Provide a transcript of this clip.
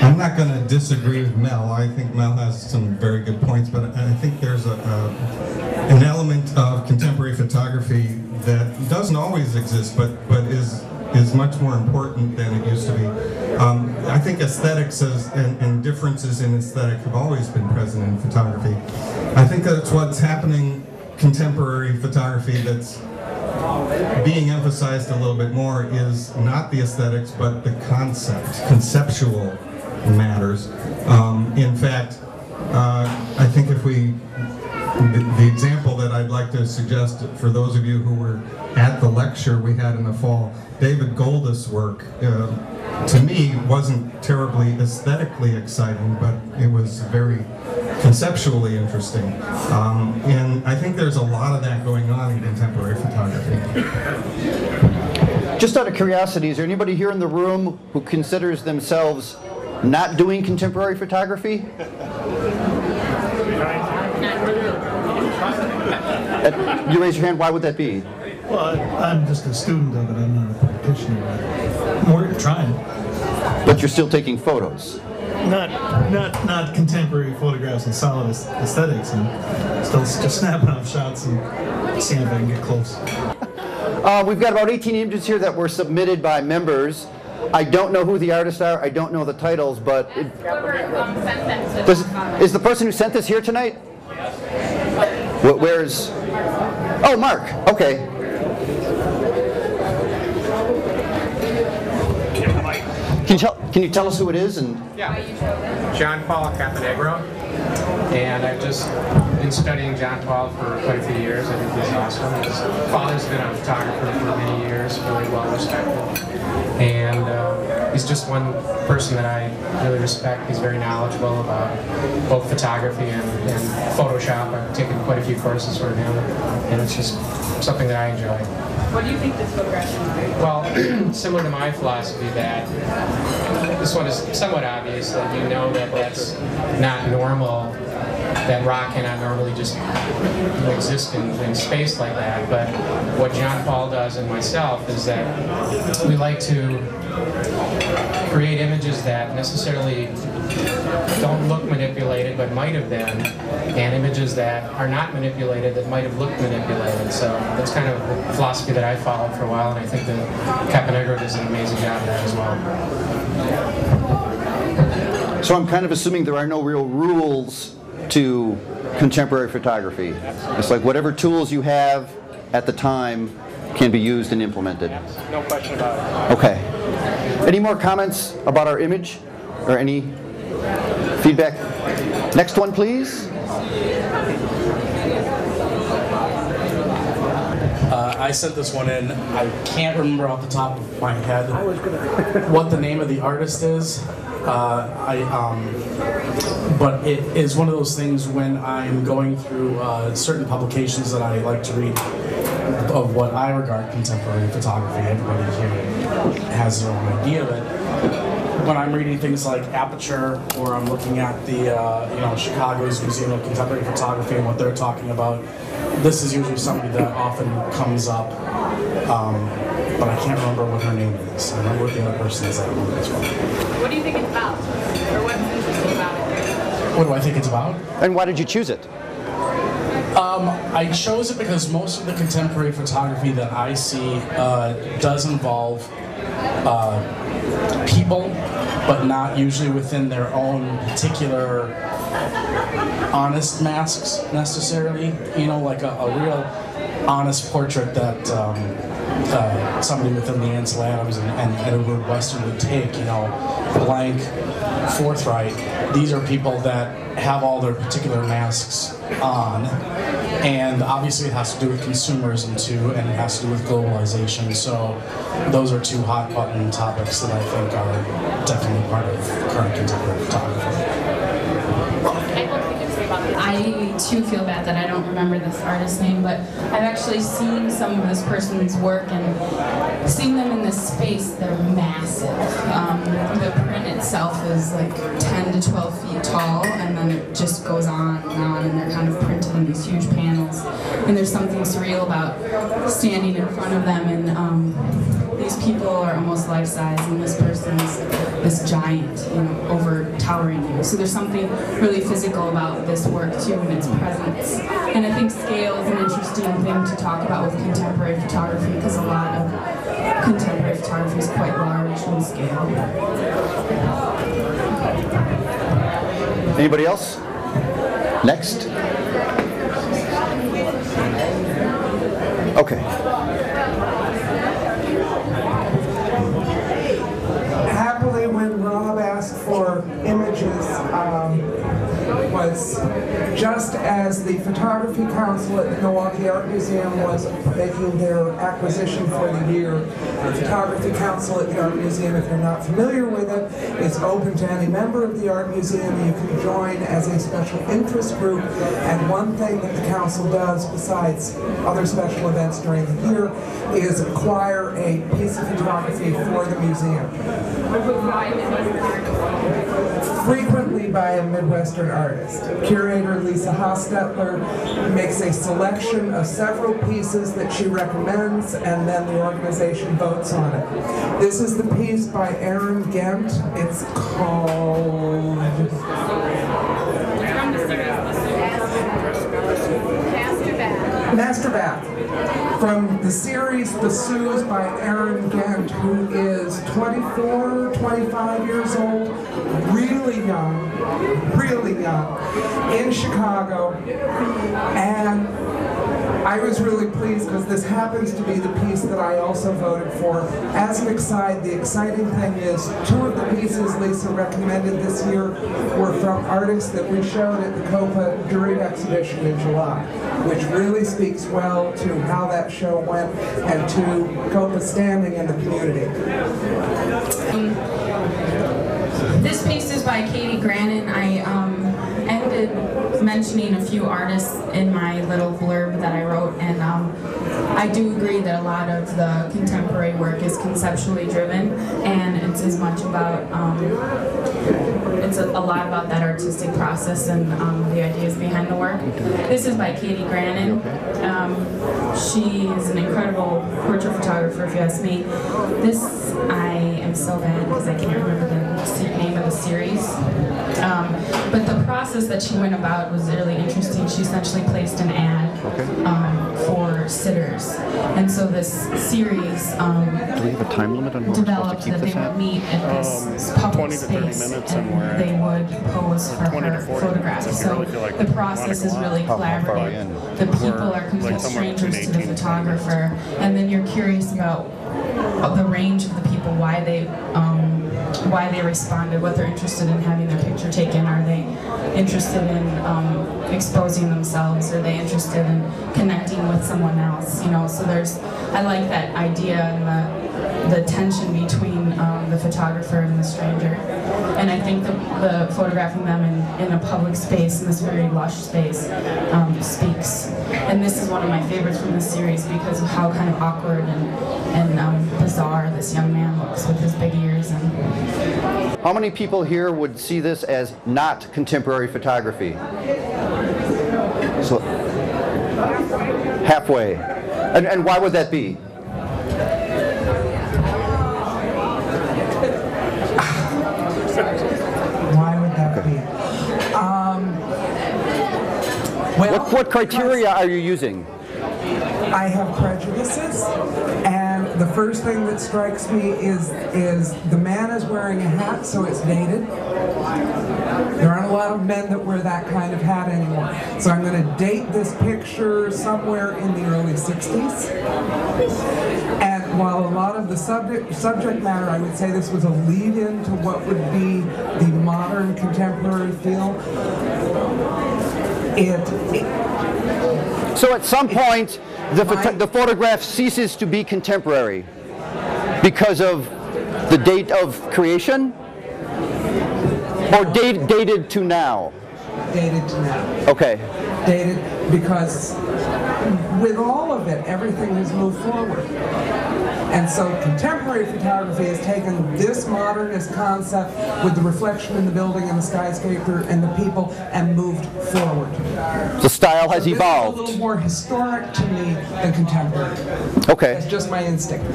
I'm not going to disagree with Mel. I think Mel has some very good points, but I think there's an element of contemporary photography that doesn't always exist, but is much more important than it used to be. I think aesthetics and differences in aesthetic have always been present in photography. I think that's what's happening contemporary photography that's being emphasized a little bit more is not the aesthetics, but the conceptual matters. In fact, I think if the example that I'd like to suggest for those of you who were at the lecture we had in the fall, David Goldus' work, to me, wasn't terribly aesthetically exciting, but it was very conceptually interesting. And I think there's a lot of that going on in contemporary photography. Just out of curiosity, is there anybody here in the room who considers themselves not doing contemporary photography? You raise your hand, why would that be? Well, I'm just a student of it, I'm not a practitioner. We're trying. But you're still taking photos? Not contemporary photographs and solid aesthetics, and still just snapping off shots and seeing if I can get close. We've got about 18 images here that were submitted by members. I don't know who the artists are, I don't know the titles, but... Is the person who sent this here tonight? Where's... Oh, Mark, okay. Can you tell us who it is? Yeah, John Paul Caponegro, and I've just been studying John Paul for quite a few years. I think he's awesome. His father's been a photographer for many years, really well respected, and he's just one person that I really respect. He's very knowledgeable about both photography and Photoshop. I've taken quite a few courses from him, and it's just something that I enjoy. What do you think this photograph is? Well, similar to my philosophy, that this one is somewhat obvious, that you know that that's not normal, that rock cannot normally just exist in space like that. But what John Paul does and myself is that we like to create images that necessarily don't look manipulated but might have been, and images that are not manipulated that might have looked manipulated. So that's kind of the philosophy that I followed for a while, and I think that Caponegro does an amazing job of that as well. So I'm kind of assuming there are no real rules to contemporary photography. It's like whatever tools you have at the time can be used and implemented. No question about it. Okay. Any more comments about our image or any feedback? Next one, please. I sent this one in. I can't remember off the top of my head what the name of the artist is. But it is one of those things when I'm going through certain publications that I like to read of what I regard contemporary photography. Everybody here has their own idea of it. When I'm reading things like Aperture, or I'm looking at the Chicago's Museum of Contemporary Photography and what they're talking about, this is usually somebody that often comes up, but I can't remember what her name is. I remember what the other person is that one as well. What do you think it's about? Or what's interesting about it? What do I think it's about? And why did you choose it? I chose it because most of the contemporary photography that I see does involve people, but not usually within their own particular honest masks necessarily. You know, like a real honest portrait that somebody within the Ansel Adams and Edward Western would take, you know, blank, forthright. These are people that have all their particular masks on, and obviously it has to do with consumerism too, and it has to do with globalization. So those are two hot button topics that I think are definitely part of current contemporary photography. I too feel bad that I don't remember this artist's name, but I've actually seen some of this person's work, and seeing them in this space, they're massive. The print itself is like 10 to 12 feet tall, and then it just goes on, and they're kind of printed in these huge panels. And there's something surreal about standing in front of them, and these people are almost person's life size and this person's this giant, you know, over towering you. So there's something really physical about this work too and its presence. And I think scale is an interesting thing to talk about with contemporary photography because a lot of contemporary photography is quite large in scale. Anybody else? Next. Okay. Happily, when Rob asked for images, was just as the Photography Council at the Milwaukee Art Museum was making their acquisition for the year. The Photography Council at the Art Museum, if you're not familiar with it, is open to any member of the Art Museum. You can join as a special interest group, and one thing that the council does besides other special events during the year is acquire a piece of photography for the museum. Frequently by a Midwestern artist. Curator Lisa Hostetler makes a selection of several pieces that she recommends, and then the organization votes on it. This is the piece by Aaron Gent. It's called Master Bath. From the series The Sues by Aaron Gent, who is 24, 25 years old, really young, in Chicago. And I was really pleased because this happens to be the piece that I also voted for. As an aside, the exciting thing is 2 of the pieces Lisa recommended this year were from artists that we showed at the COPA during exhibition in July, which really speaks well to how that show went and to COPA's standing in the community. This piece is by Katie Grannon. I ended mentioning a few artists in my little blurb that I wrote, and I do agree that a lot of the contemporary work is conceptually driven, and it's as much about, it's a lot about that artistic process and the ideas behind the work. This is by Katie Grannon. She is an incredible portrait photographer, if you ask me. This, I am so bad because I can't remember the name of the series. But the process that she went about was really interesting. She essentially placed an ad for sitters. And so this series Do we have a time limit on developed that they would meet at this public space and they would pose for her photographs. So the process is really collaborative. The people are complete strangers to the photographer, and then you're curious about the range of the people, why they responded, what they're interested in having their picture taken. Are they interested in exposing themselves? Are they interested in connecting with someone else? You know, so I like that idea and the tension between the photographer and the stranger. And I think the photographing them in a public space, in this very lush space, speaks. And this is one of my favorites from the series because of how kind of awkward and bizarre this young man looks with his big ears. How many people here would see this as not contemporary photography? So, halfway. And why would that be? Why would that be? Well, What criteria are you using? I have prejudices, and the first thing that strikes me is the man is wearing a hat, so it's dated. There aren't a lot of men that wear that kind of hat anymore. So I'm going to date this picture somewhere in the early 60s. And while a lot of the subject matter, I would say this was a lead-in to what would be the modern contemporary feel. So at some point, the photograph ceases to be contemporary because of the date of creation? Or dated to now? Dated to now. Okay. Dated because with all of it, everything has moved forward. And so contemporary photography has taken this modernist concept with the reflection in the building and the skyscraper and the people and moved forward. The style has evolved. This is a little more historic to me than contemporary. Okay. That's just my instinct.